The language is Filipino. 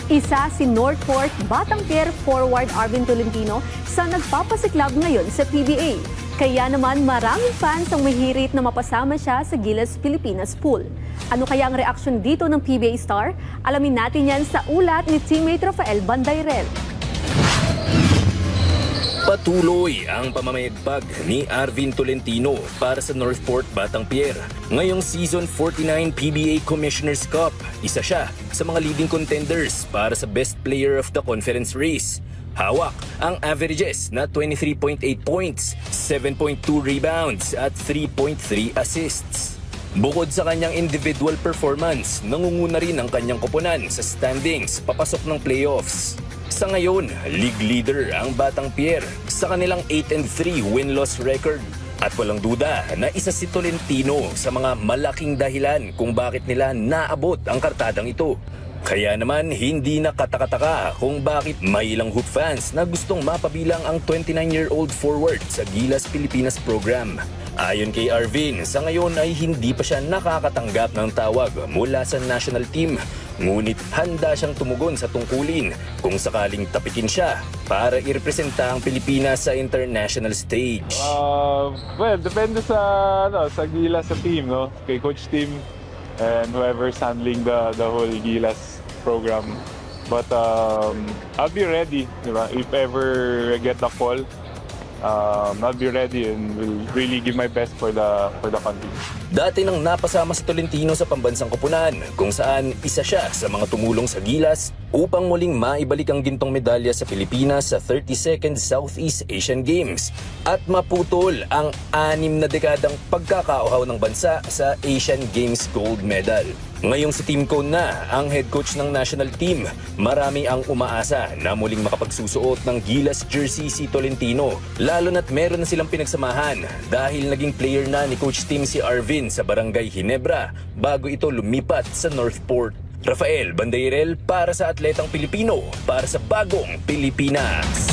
Isa si Northport Batangpier forward Arvin Tolentino sa nagpapasiklab ngayon sa PBA. Kaya naman maraming fans ang mahirit na mapasama siya sa Gilas Pilipinas pool. Ano kaya ang reaksyon dito ng PBA star? Alamin natin yan sa ulat ni teammate Rafael Bandayrel. Patuloy ang pamamayagpag ni Arvin Tolentino para sa Northport Batangpier. Ngayong Season 49 PBA Commissioner's Cup, isa siya sa mga leading contenders para sa Best Player of the Conference race. Hawak ang averages na 23.8 points, 7.2 rebounds at 3.3 assists. Bukod sa kanyang individual performance, nangunguna rin ang kanyang koponan sa standings papasok ng playoffs. Sa ngayon, league leader ang Batangpier sa kanilang 8-3 win-loss record. At walang duda na isa si Tolentino sa mga malaking dahilan kung bakit nila naabot ang kartadang ito. Kaya naman hindi na katakataka kung bakit may ilang Hoop fans na gustong mapabilang ang 29-year-old forward sa Gilas Pilipinas program. Ayon kay Arvin, sa ngayon ay hindi pa siya nakakatanggap ng tawag mula sa national team. Ngunit handa siyang tumugon sa tungkulin kung sakaling tapikin siya para irepresenta ang Pilipinas sa international stage. Well, depende sa Gilas sa team, no? Kay Coach Tim and whoever's handling the whole Gilas program. But I'll be ready, di ba? If ever I get the call, I'll be ready and will really give my best for the country. Dati nang napasama si Tolentino sa pambansang koponan kung saan isa siya sa mga tumulong sa Gilas upang muling maibalik ang gintong medalya sa Pilipinas sa 32nd Southeast Asian Games at maputol ang 6 na dekadang pagkakauhaw ng bansa sa Asian Games gold medal. Ngayong si Team Cone na ang head coach ng national team, marami ang umaasa na muling makapagsusuot ng Gilas jersey si Tolentino, lalo na't meron na silang pinagsamahan dahil naging player na ni Coach Tim si Arvin sa Barangay Ginebra bago ito lumipat sa Northport. Rafael Bandayrel para sa Atletang Pilipino, para sa Bagong Pilipinas.